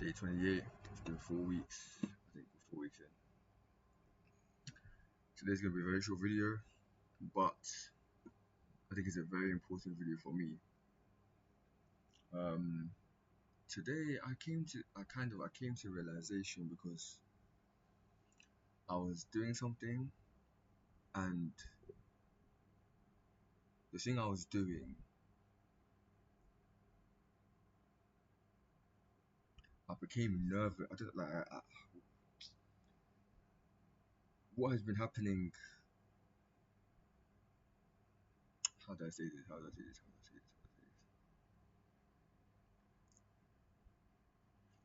Day 28. It's been 4 weeks. I think we're 4 weeks in. Today's gonna be a very short video, but I think it's a very important video for me. Um, Today I came to realization because I was doing something, and the thing I was doing, I became nervous. I don't like what has been happening. How do I say this? How do I say this? How do I say this? How do I say this?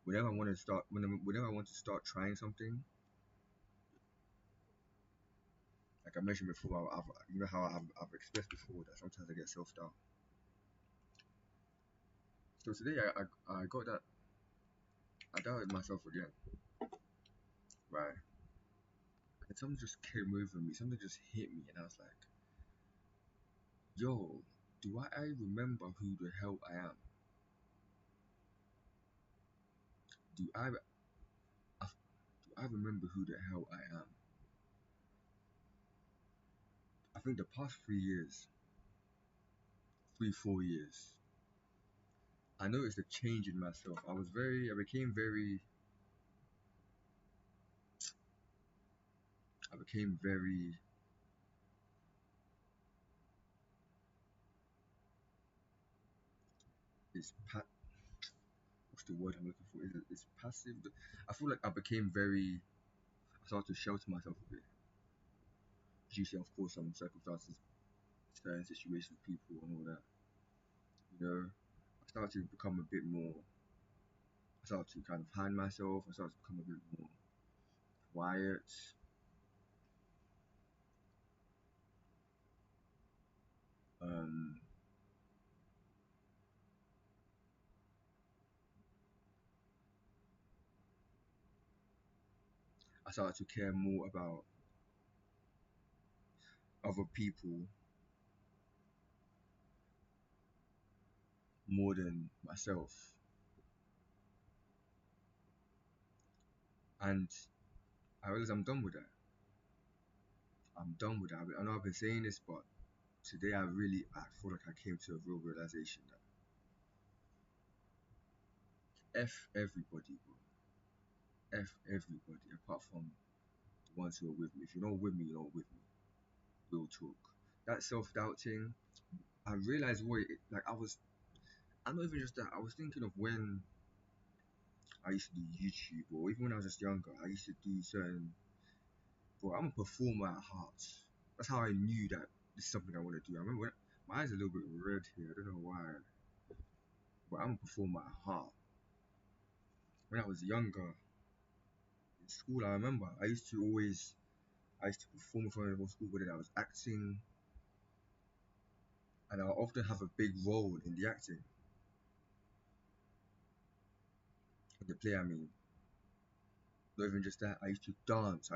Whenever I want to start trying something, like I mentioned before, you know how I've expressed before that sometimes I get self doubt. So today I got that I doubted myself again, right? And something just came over me, something just hit me, and I was like, yo, do I remember who the hell I am? Do I remember who the hell I am? I think the past 3 years, 3, 4 years, I noticed a change in myself. I became I became very, it's pat, what's the word I'm looking for? It's passive. I feel like I became very, I started to shelter myself a bit. Due to, of course, some circumstances, certain situations, people, and all that. You know, I started to become a bit more. I started to kind of hide myself. I started to become a bit more quiet. Um, I started to care more about other people more than myself. And I realized I'm done with that. I'm done with that. I know I've been saying this, but today I feel like I came to a real realization that F everybody, bro. F everybody apart from the ones who are with me. If you're not with me, you're not with me. We'll talk. That self doubting, I realized like I'm not even just that. I was thinking of when I used to do YouTube, or even when I was just younger, I used to do certain. Bro, I'm a performer at heart. That's how I knew that this is something I want to do. I remember my eyes are a little bit red here. I don't know why, but I'm a performer at heart. When I was younger in school, I remember I used to perform in front of the whole school, whether I was acting, and I'll often have a big role in the acting, in the play. I mean, not even just that. I used to dance.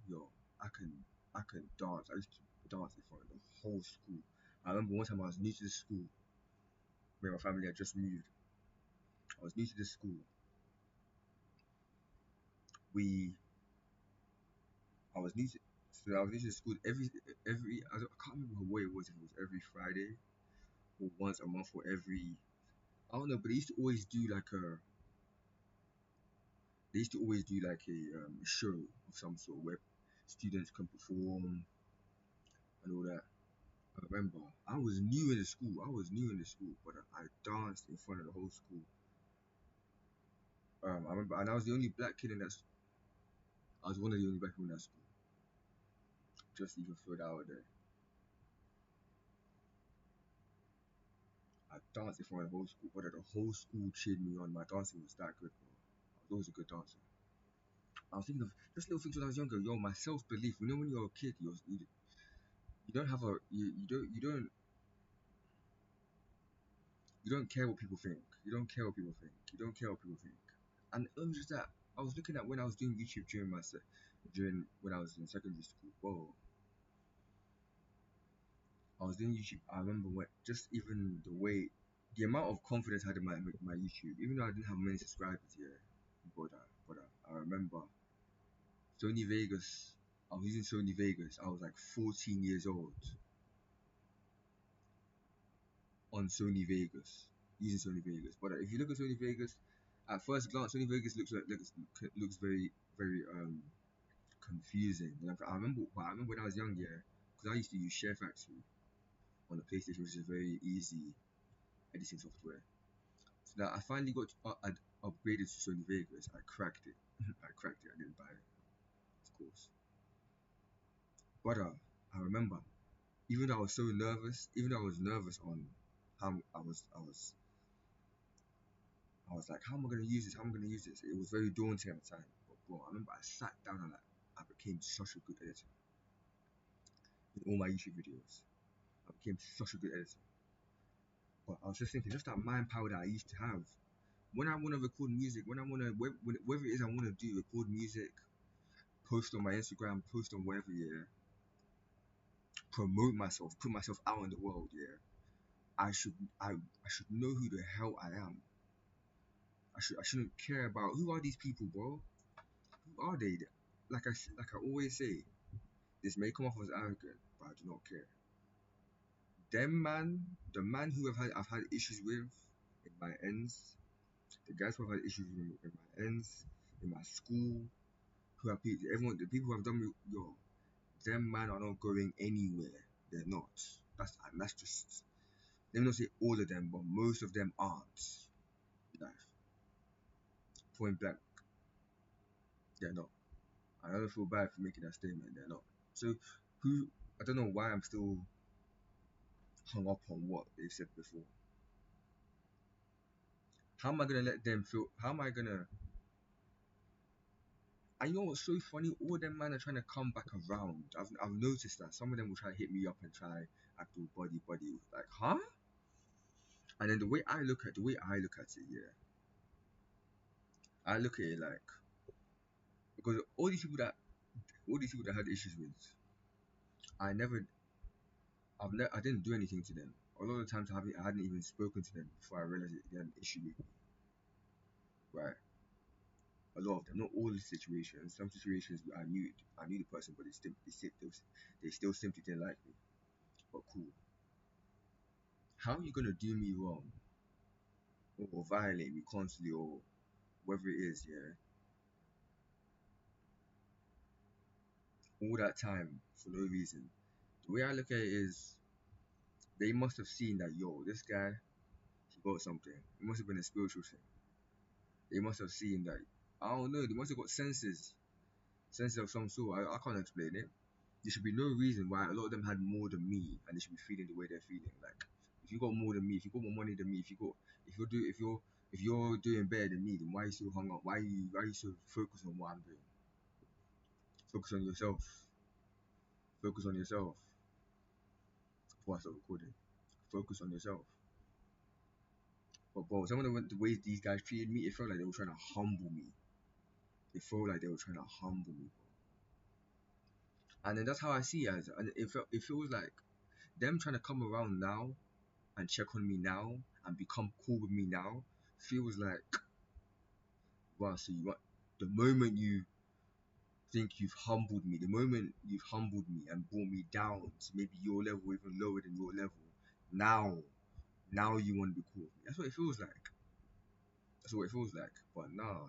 Yo, I can, I can dance. I used to dance in front of the whole school. I remember one time I was new to the school, where my family had just moved. I was new to the school. We, I was new to, so I was new to the school. I can't remember what it was. If it was every Friday or once a month or I don't know. But they used to always do like a show of some sort where students can perform and all that. I remember I was new in the school. I was new in the school, but I danced in front of the whole school. I remember, and I was the only black kid in that. I was one of the only black people in that school. Just even throw that out there. I danced in front of the whole school, but the whole school cheered me on. My dancing was that good, bro. I was always a good dancer. I was thinking of just little things when I was younger. Yo, my self belief. You know, when you're a kid, you don't have a you don't care what people think. You don't care what people think. You don't care what people think. And it was just that I was looking at when I was doing YouTube during when I was in secondary school. Whoa, I was doing YouTube. I remember when just even the amount of confidence I had in my YouTube, even though I didn't have many subscribers. Yeah, I remember Sony Vegas. I was using Sony Vegas. I was like 14 years old on Sony Vegas, using Sony Vegas. But if you look at Sony Vegas, at first glance, Sony Vegas looks very confusing. And I remember when I was young, yeah, because I used to use Share Factory on the PlayStation, which is a very easy editing software. So that I finally got upgraded to Sony Vegas. I cracked it. I cracked it. I didn't buy it, of course. But I remember, even though I was so nervous, even though I was nervous on how I was like, how am I gonna use this? How am I gonna use this? It was very daunting at the time. But bro, I remember I sat down and I became such a good editor in all my YouTube videos. I became such a good editor. But I was just thinking, just that mind power that I used to have. When I want to record music, when I want to, whatever it is I want to do, record music, post on my Instagram, post on wherever, yeah, promote myself, put myself out in the world, yeah. I should know who the hell I am. I shouldn't care about who are these people, bro. Who are they? Like I always say, this may come off as arrogant, but I do not care. Them man, the man who I've had issues with in my ends, the guys who have had issues with in my ends, in my school, who have people, everyone, the people who have done me, yo, them man are not going anywhere. They're not. That's just. Let me not say all of them, but most of them aren't. Like, point blank, they're not. I don't feel bad for making that statement. They're not. So, who? I don't know why I'm still hung up on what they said before. How am I gonna let them feel? How am I gonna? And you know what's so funny? All them men are trying to come back around. I've noticed that some of them will try to hit me up and try act all buddy. Like, huh? And then the way I look at it, yeah, I look at it like because all these people that had issues with, I never, I didn't do anything to them. A lot of the times I hadn't even spoken to them before I realized they had an issue with me. Right? A lot of them, not all the situations. Some situations I knew the person, but they still simply didn't like me. But cool. How are you gonna do me wrong or violate me constantly or whatever it is, yeah, all that time for no reason? The way I look at it is they must have seen that yo, this guy he got something. It must have been a spiritual thing. They must have seen that I don't know, they must have got senses of some sort. I can't explain it. There should be no reason why a lot of them had more than me and they should be feeling the way they're feeling. Like if you got more than me, if you got more money than me, if you're doing better than me, then why are you so hung up? Why are you so focused on what I'm doing? Focus on yourself. Focus on yourself. Before I start recording. Focus on yourself. But bro, some of the ways these guys treated me, it felt like they were trying to humble me. It felt like they were trying to humble me, bro. And then that's how I see it as, and it feels like them trying to come around now and check on me now and become cool with me now feels like, wow, so you want the moment you think you've humbled me, the moment you've humbled me and brought me down to maybe your level, even lower than your level, now, now you want to be cool with me. That's what it feels like. That's what it feels like. But nah.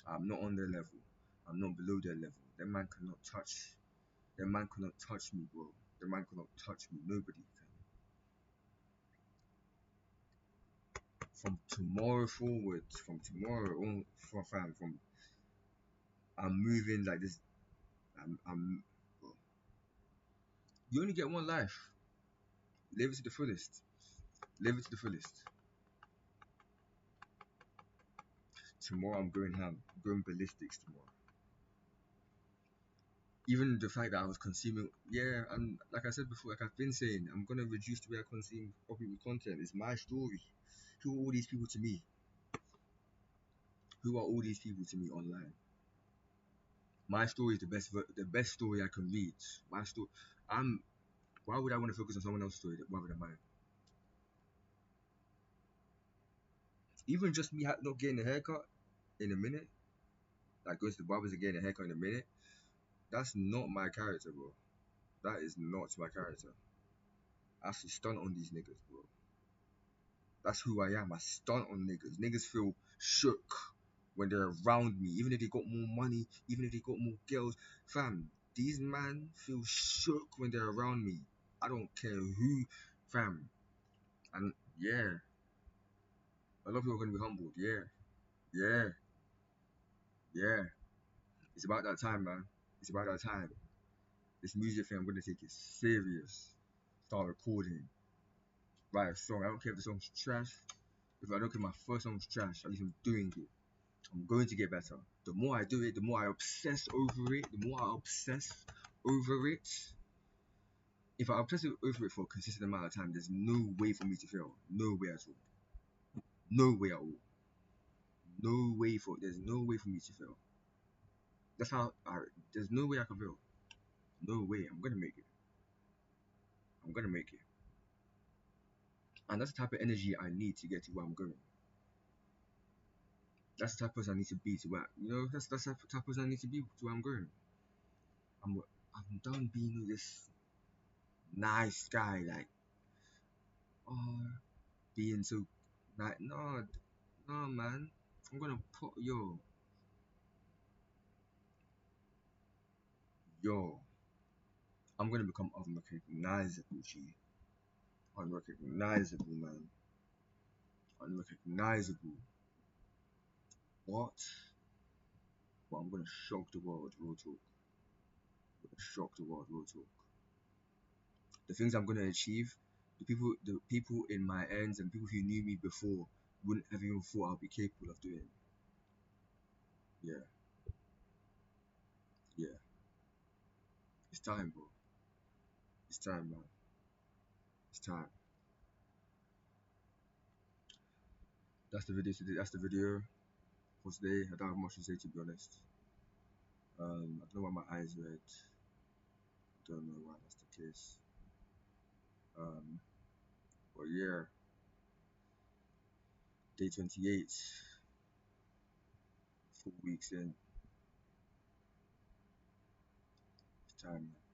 I'm not on their level. I'm not below their level. That man cannot touch. That man cannot touch me, bro. That man cannot touch me. Nobody can. From tomorrow forward, from tomorrow on, from I'm moving like this. I'm. You only get one life. Live it to the fullest. Live it to the fullest. Tomorrow I'm going ham. I'm going ballistics tomorrow. Even the fact that I was consuming, yeah, and like I said before, like I've been saying, I'm gonna reduce the way I consume popular content. It's my story. Who are all these people to me? Who are all these people to me online? My story is the best story I can read. My story. I'm Why would I want to focus on someone else's story rather than mine? Even just me not getting a haircut in a minute, like going to the barbers and getting a haircut in a minute, that's not my character, bro. That is not my character. I actually stunt on these niggas, bro. That's who I am. I stunt on niggas. Niggas feel shook when they're around me, even if they got more money, even if they got more girls. Fam, these man feel shook when they're around me. I don't care who, fam. And yeah, a lot of people are gonna be humbled. Yeah, yeah, yeah. It's about that time, man. It's about that time. This music thing, I'm gonna take it serious. Start recording, write a song. I don't care if the song's trash. If I don't care if my first song's trash, at least I'm doing it. I'm going to get better. The more I do it, the more I obsess over it. The more I obsess over it. If I obsess over it for a consistent amount of time, there's no way for me to fail. No way at all. No way at all. No way for there's no way for me to fail. That's how there's no way I can fail. No way. I'm gonna make it. I'm gonna make it. And that's the type of energy I need to get to where I'm going. That's the type of person I need to be to where that's the type of person I need to be to where I'm going. I'm I'm done being this nice guy, like oh being so like no man. I'm gonna put yo, I'm gonna become unrecognizable, G. Unrecognizable, man. Unrecognizable. What? But I'm gonna shock the world, real talk. I'm gonna shock the world, real talk. The things I'm gonna achieve, the people in my ends and people who knew me before wouldn't have even thought I'd be capable of doing. Yeah, yeah. It's time, bro. It's time, man. It's time. That's the video today. That's the video for today. I don't have much to say, to be honest. I don't know why my eyes red. Don't know why that's the case. Um, but yeah, day 28, 4 weeks in. It's time.